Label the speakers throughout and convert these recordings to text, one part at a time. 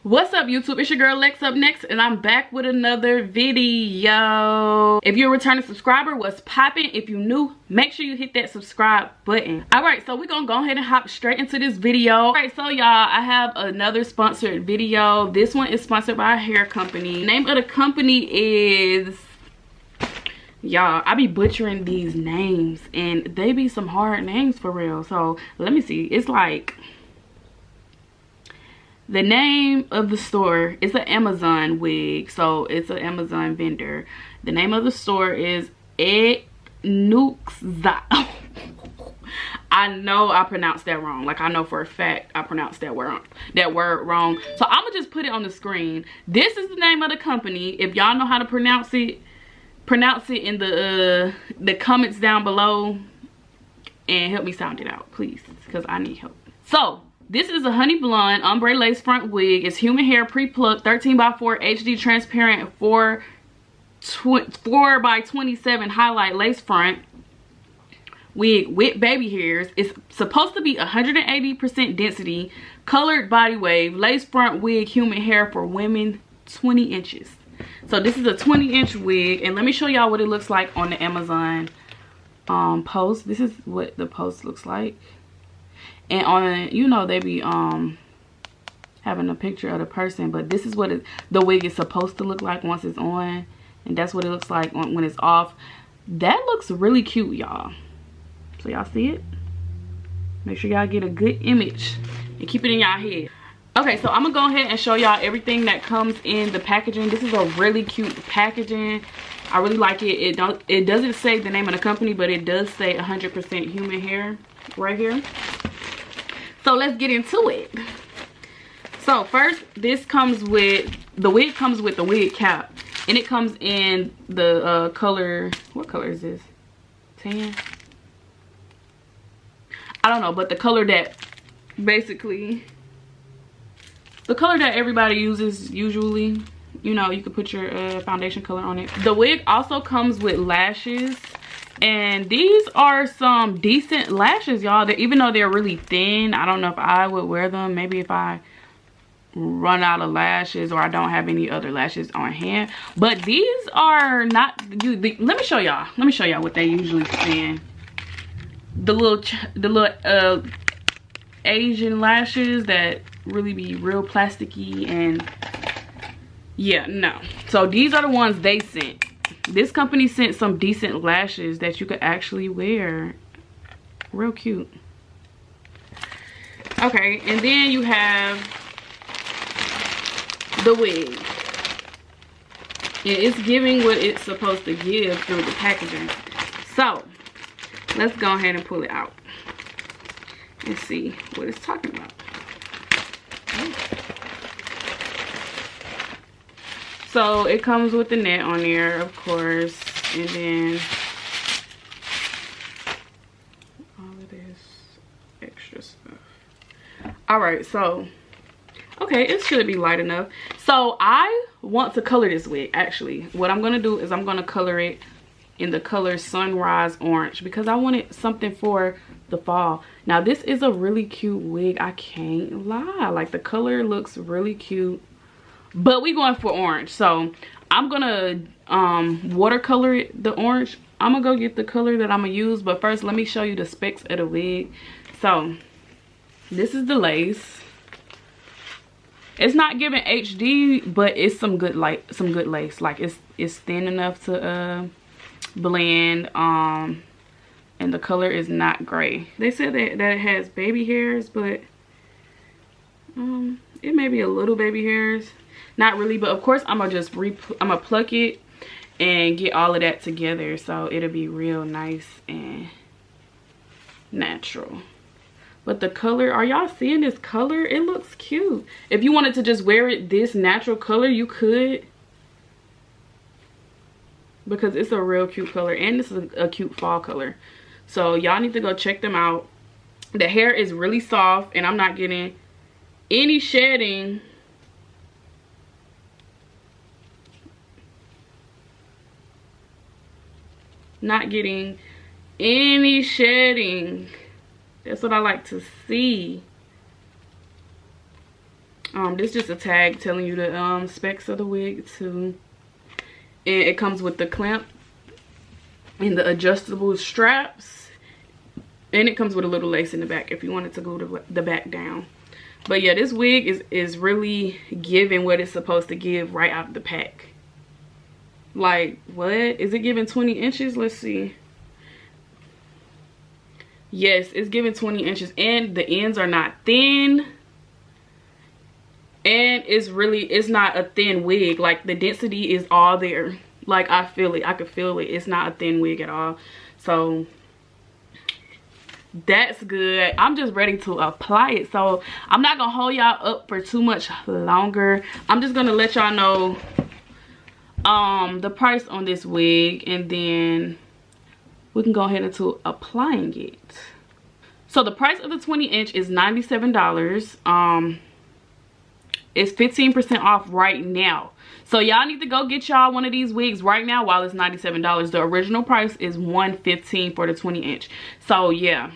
Speaker 1: What's up, YouTube? It's your girl LexUpNext, and I'm back with another video. If you're a returning subscriber, what's poppin'? If you're new, make sure you hit that subscribe button. Alright, so we're gonna go ahead and hop straight into this video. Alright, so y'all, I have another sponsored video. This one is sponsored by a hair company. The name of the company is... Y'all, I be butchering these names, and they be some hard names for real. So, let me see. It's like... The name of the store is an Amazon wig, so it's an Amazon vendor. The name of the store is Ecnuxza. I know I pronounced that wrong. Like, I know for a fact I pronounced that word wrong. So I'm gonna just put it on the screen. This is the name of the company. If y'all know how to pronounce it in the comments down below and help me sound it out, please, because I need help. So this is a honey blonde ombre lace front wig. It's human hair, pre-plucked, 13x4 HD transparent 4x27 highlight lace front wig with baby hairs. It's supposed to be 180% density, colored body wave, lace front wig, human hair for women, 20 inches. So this is a 20-inch wig, and let me show y'all what it looks like on the Amazon post. This is what the post looks like. And on, you know, they be having a picture of the person, but this is what the wig is supposed to look like once it's on, and that's what it looks like when it's off. That looks really cute, y'all. So y'all see it? Make sure y'all get a good image and keep it in y'all head. Okay, so I'm gonna go ahead and show y'all everything that comes in the packaging. This is a really cute packaging. I really like it. It doesn't say the name of the company, but it does say 100% human hair right here. So let's get into it. So first, this comes with, the wig comes with the wig cap. And it comes in the color, what color is this? Tan? I don't know, but the color that basically, the color that everybody uses usually. You know, you could put your foundation color on it. The wig also comes with lashes. And these are some decent lashes, y'all. Even though they're really thin, I don't know if I would wear them. Maybe if I run out of lashes or I don't have any other lashes on hand. But these are not... let me show y'all. Let me show y'all what they usually stand. The little Asian lashes that really be real plasticky and... Yeah, no. So these are the ones they sent. This company sent some decent lashes that you could actually wear. Real cute. Okay, and then you have the wig. And it's giving what it's supposed to give through the packaging. So, let's go ahead and pull it out and see what it's talking about. So it comes with the net on there, of course, and then all of this extra stuff. All right, so okay, it should be light enough. So I want to color this wig. Actually, what I'm gonna do is I'm gonna color it in the color Sunrise Orange because I wanted something for the fall. Now this is a really cute wig, I can't lie. Like, the color looks really cute. But we going for orange, so I'm gonna watercolor it, the orange. I'm gonna go get the color that I'm gonna use, but first let me show you the specs of the wig. So this is the lace. It's not giving HD, but it's some good lace. Like, it's thin enough to blend. And the color is not gray. They said that it has baby hairs, but it may be a little baby hairs. Not really, but of course I'm gonna pluck it and get all of that together, so it'll be real nice and natural. But the color, are y'all seeing this color? It looks cute. If you wanted to just wear it this natural color, you could, because it's a real cute color, and this is a cute fall color. So y'all need to go check them out. The hair is really soft, and I'm not getting any shedding. Not getting any shedding. That's what I like to see. This is just a tag telling you the specs of the wig too. And it comes with the clamp and the adjustable straps. And it comes with a little lace in the back if you wanted to glue the back down. But yeah, this wig is really giving what it's supposed to give right out of the pack. Like, what? Is it giving 20 inches? Let's see. Yes, it's giving 20 inches. And the ends are not thin. And it's not a thin wig. Like, the density is all there. Like, I feel it. I could feel it. It's not a thin wig at all. So that's good. I'm just ready to apply it. So I'm not gonna hold y'all up for too much longer. I'm just gonna let y'all know the price on this wig, and then we can go ahead into applying it. So the price of the 20-inch is $97. It's 15% off right now. So y'all need to go get y'all one of these wigs right now while it's $97. The original price is $115 for the 20-inch. So yeah,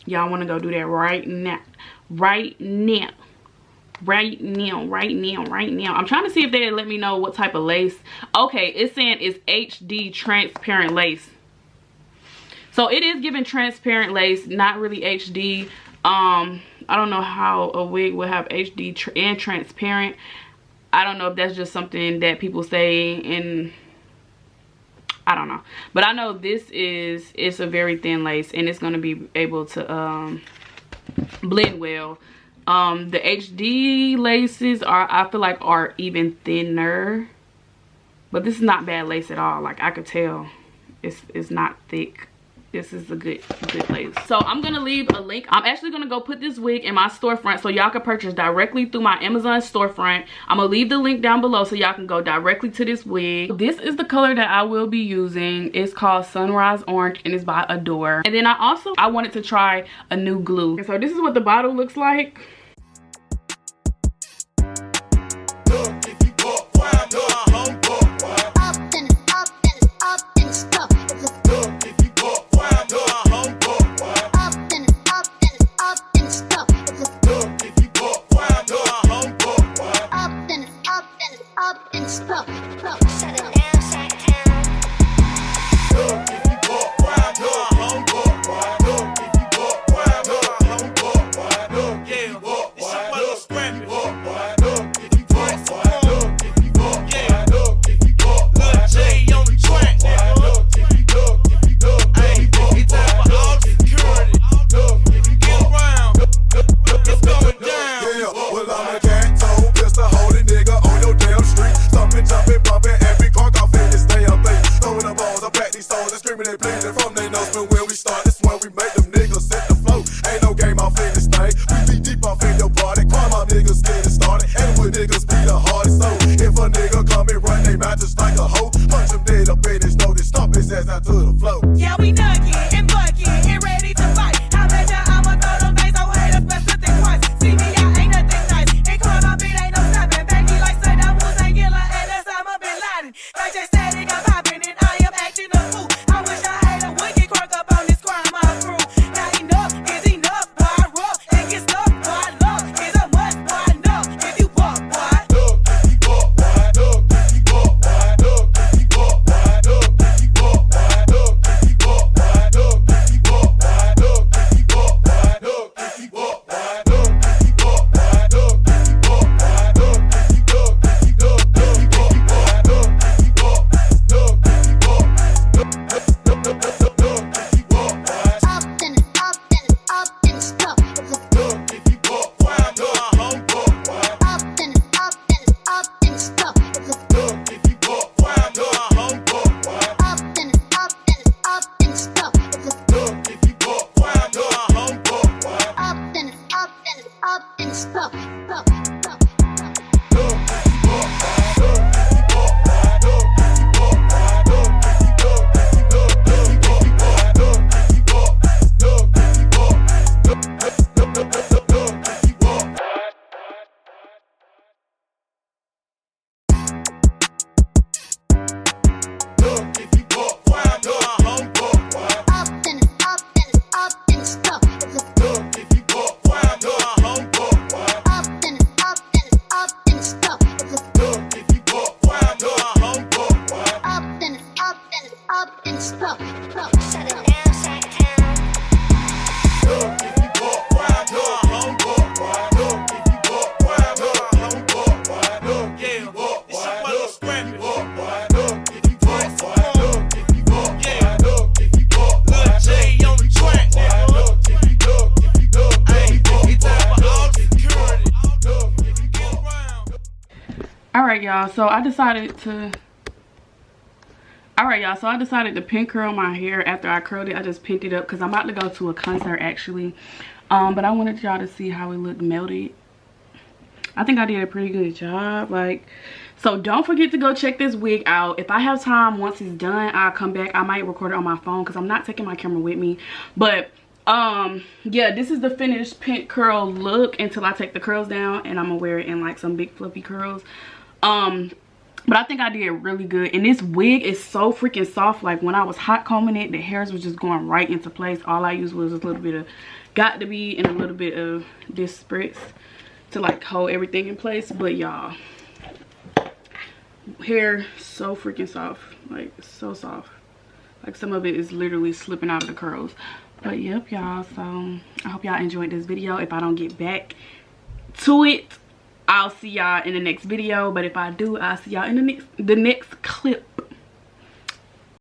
Speaker 1: y'all want to go do that right now. Right now. Right now. Right now. Right now. I'm trying to see if they let me know what type of lace. Okay, it's saying it's HD transparent lace. So it is giving transparent lace, not really HD. I don't know how a wig will have HD and transparent. I don't know if that's just something that people say, and I don't know. But I know it's a very thin lace, and it's going to be able to blend well. The HD laces I feel like are even thinner. But this is not bad lace at all. Like, I could tell it's not thick. This is a good lace. So I'm gonna leave a link. I'm actually gonna go put this wig in my storefront so y'all can purchase directly through my Amazon storefront. I'm gonna leave the link down below so y'all can go directly to this wig. This is the color that I will be using. It's called Sunrise Orange, and it's by Adore. And then I wanted to try a new glue. And so this is what the bottle looks like.
Speaker 2: up and stuck. Shut it down, shut it down. Look, if you walk wide, look, if you walk wide, look, if you walk wide, look, if you walk wide, look, if you walk wide, look, if you walk wide, look, if you walk wide, look, if you walk wide, look, if you walk wide, J on the track, look, if you look, if you look, if you walk wide, look, if you walk, look, if you walk around.
Speaker 1: Alright, y'all, so I decided to pin curl my hair after I curled it. I just pinned it up because I'm about to go to a concert actually. But I wanted y'all to see how it looked melted. I think I did a pretty good job. Like, so don't forget to go check this wig out. If I have time, once it's done, I'll come back. I might record it on my phone because I'm not taking my camera with me. But yeah, this is the finished pin curl look until I take the curls down, and I'm gonna wear it in like some big fluffy curls. But I think I did really good. And this wig is so freaking soft. Like when I was hot combing it, the hairs was just going right into place. All I used was a little bit of Got to Be and a little bit of this spritz to like hold everything in place. But y'all, hair so freaking soft. Like so soft. Like some of it is literally slipping out of the curls. But yep, y'all. So I hope y'all enjoyed this video. If I don't get back to it, I'll see y'all in the next video. But if I do, I'll see y'all in the next clip.